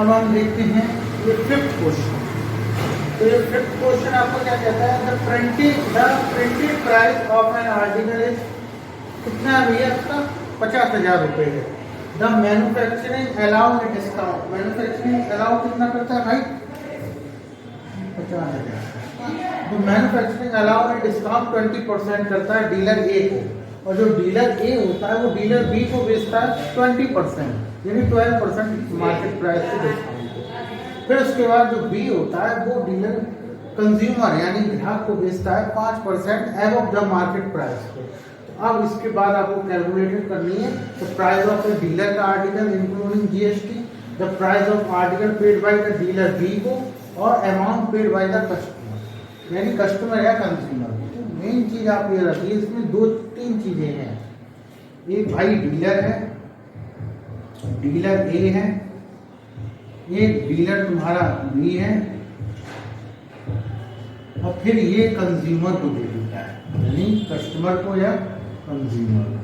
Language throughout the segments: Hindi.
अब हम देखते हैं ये फिफ्थ क्वेश्चन। तो ये फिफ्थ क्वेश्चन आपको क्या कहता है, the printed price of an article is कितना है भैया, इसका 50,000 रुपये है। The manufacturing allowed discount, manufacturing allow कितना करता है भाई, 50,000। तो मैन्युफैक्चरिंग अलाउड डिस्काउंट 20% करता है डीलर ए को, और जो डीलर ए होता है वो डीलर बी को बेचता है 20%, यानी 12% मार्केट प्राइस से डिस्काउंट। फिर उसके बाद जो बी होता है वो डीलर कंज्यूमर यानी ग्राहक को बेचता है 5% एबव द मार्केट प्राइस पे। तो अब इसके बाद आपको कैलकुलेट करनी है the price of the dealer का article including GST, the price of article paid by the dealer B को, और amount paid by the customer यानी कस्टमर या कंज्यूमर। तो मेन चीज आप ये रखिए, इसमें 2-3 चीजें हैं। एक भाई डीलर है, डीलर ए है, एक डीलर तुम्हारा बी है, और फिर ये कंज्यूमर को दे देता है यानी कस्टमर को या कंज्यूमर को।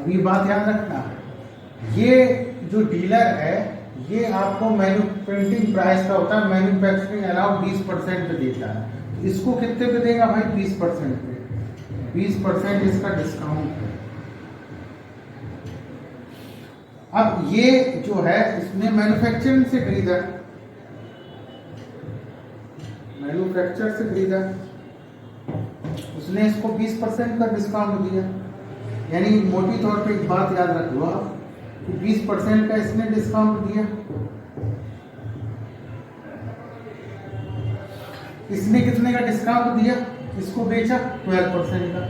अब ये बात याद रखना, ये जो डीलर है ये आपको प्रिंटिंग प्राइस का होता है, मैन्युफैक्चरिंग अलाउड 20% पे देता है। इसको कितने पे देगा भाई, 20% पे, 20% इसका डिस्काउंट है। अब ये जो है इसने मैन्युफैक्चरिंग से खरीदा, मैन्युफैक्चर से खरीदा, उसने इसको 20% का डिस्काउंट दिया। यानी मोटी तौर पे एक बात याद रख लो आप कि 20% का इसने डिस्काउंट दिया, इसने कितने का डिस्काउंट दिया, इसको बेचा 12% का,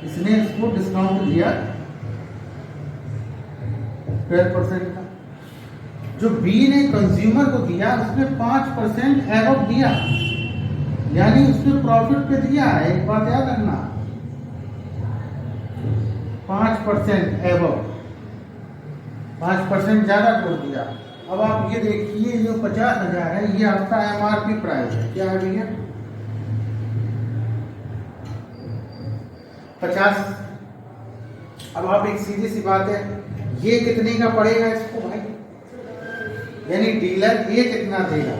इसने इसको डिस्काउंट दिया 12% का। जो बी ने कंज्यूमर को दिया उसने 5% एबव दिया, यानी उसने प्रॉफिट पे दिया है। एक बात याद रखना, 5% एबव, 5% ज्यादा कर दिया। अब आप ये देखिए जो 50,000 है ये आपका एमआरपी प्राइस है, क्या है भैया 50। अब आप एक सीधी सी बात है, ये कितने का पड़ेगा इसको भाई, यानी डीलर ए कितना देगा,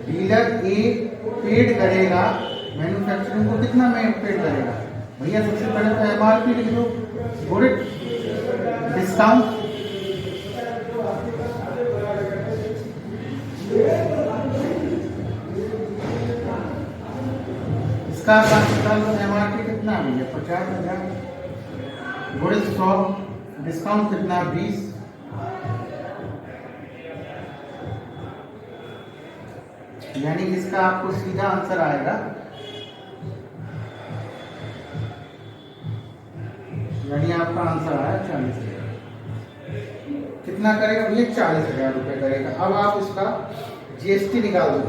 डीलर ए पेड करेगा मैन्युफैक्चरिंग को कितना पेड करेगा भैया, सबसे पहले तो एमआरपी लिख दो, गुड डिस्काउंट, इसका एमआरपी कितना है भैया 50,000, गुड 100, डिस्काउंट कितना 20, यानी इसका आपको सीधा आंसर आएगा, यानी आपका आंसर आया 40,000। कितना करेगा ये 40,000 रुपये करेगा। अब आप इसका जीएसटी निकाल दो,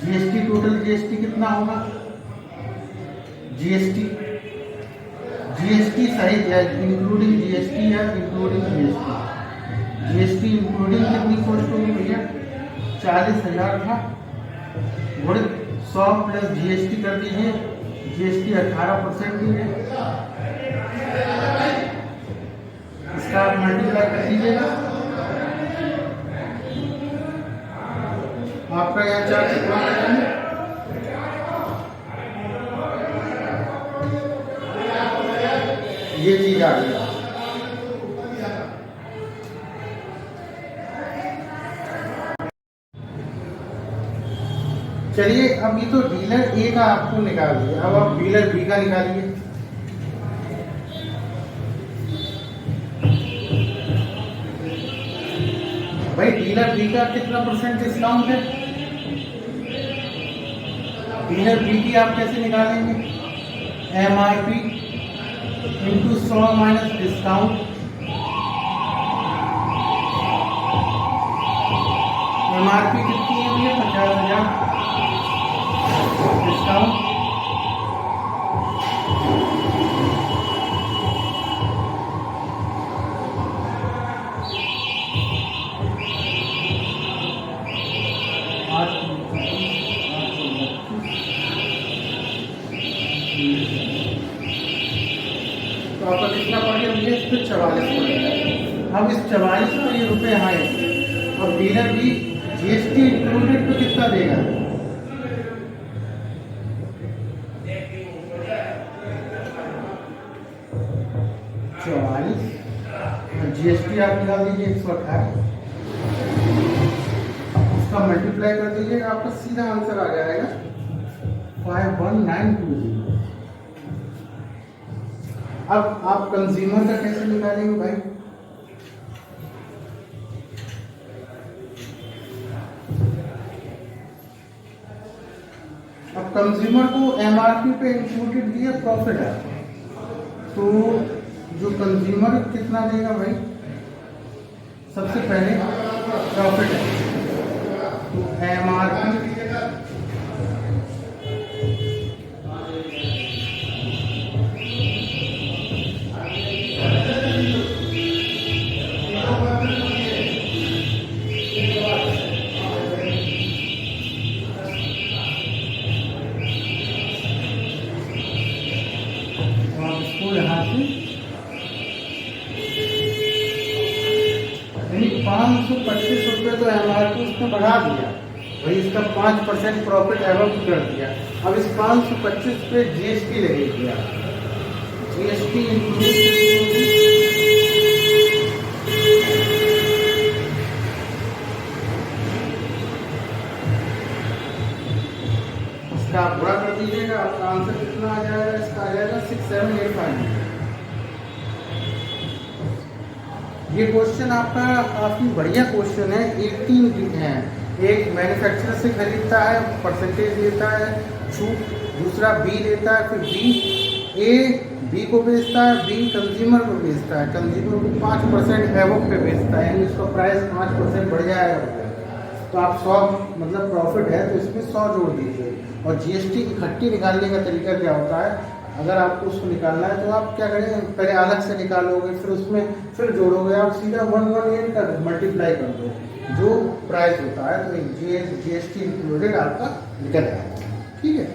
जीएसटी टोटल जीएसटी कितना होगा, जीएसटी सहित या इंक्लूडिंग जीएसटी या इंक्लूडिंग जीएसटी, जीएसटी इंक्लूडिंग कितनी कॉस्ट होगी भैया 40,000 था, गुड 100 प्लस जीएसटी कर दीजिए, जीएसटी 18% ही है, इसका आप मल्टीप्लाई कर दीजिएगा, आपका यहाँ चार्ज कितना है, ये चीज आ गई। चलिए अब ये तो डीलर ए का आपको निकाल दिया, अब आप डीलर बी का निकालिए। भाई डीलर बी का कितना % डिस्काउंट है, डीलर बी की आप कैसे निकालेंगे, MRP into 100 minus discount, MRP कितनी है भैया 50,000, डिस्काउंट तो आपका कितना पड़ गया भैया, फिर 44 पड़ गया। अब इस 44 में ये रुपए आए और डीलर भी जीएसटी इंक्लूडेड पे कितना देगा? 44 जीएसटी आप निकाल दीजिए 118, उसका मल्टीप्लाई कर दीजिएगा, आपका सीधा आंसर आ जाएगा 51920। अब आप कंज्यूमर का कैसे निकालेंगे भाई? अब कंज्यूमर को एमआरपी पे इंक्लूडेड दिया प्रॉफिट है, तो जो कंज्यूमर कितना देगा भाई? सबसे पहले प्रॉफिट है, तो एमआरपी यहाँ से 525 रुपये तो एमआरपी उसने बढ़ा दिया भाई, इसका 5% प्रॉफिट एवं कर दिया। अब इस 525 पे जीएसटी लगेगी, जीएसटी इसका आप बुरा कर दीजिएगा, आपका आंसर कितना आ जाएगा? इसका आ जाएगा 6785। ये क्वेश्चन आपका काफी बढ़िया क्वेश्चन है। 18 है, एक मैन्युफैक्चरर से खरीदता है, परसेंटेज लेता है छूट, दूसरा बी लेता है, फिर बी को बेचता है, बी कंज्यूमर को बेचता है, कंज्यूमर को 5% एवोक पे बेचता है, यानी इसका प्राइस 5% बढ़ जाएगा। तो आप 100 मतलब प्रॉफिट है तो इसमें 100 जोड़ दीजिए। और जीएसटी इकट्ठी निकालने का तरीका क्या होता है? अगर आपको उसको निकालना है तो आप क्या करेंगे, पहले अलग से निकालोगे, फिर उसमें फिर जोड़ोगे, आप सीधा 118 का मल्टीप्लाई कर दो जो प्राइस होता है, तो जीएसटी इंक्लूडेड आपका निकल आएगा। ठीक है।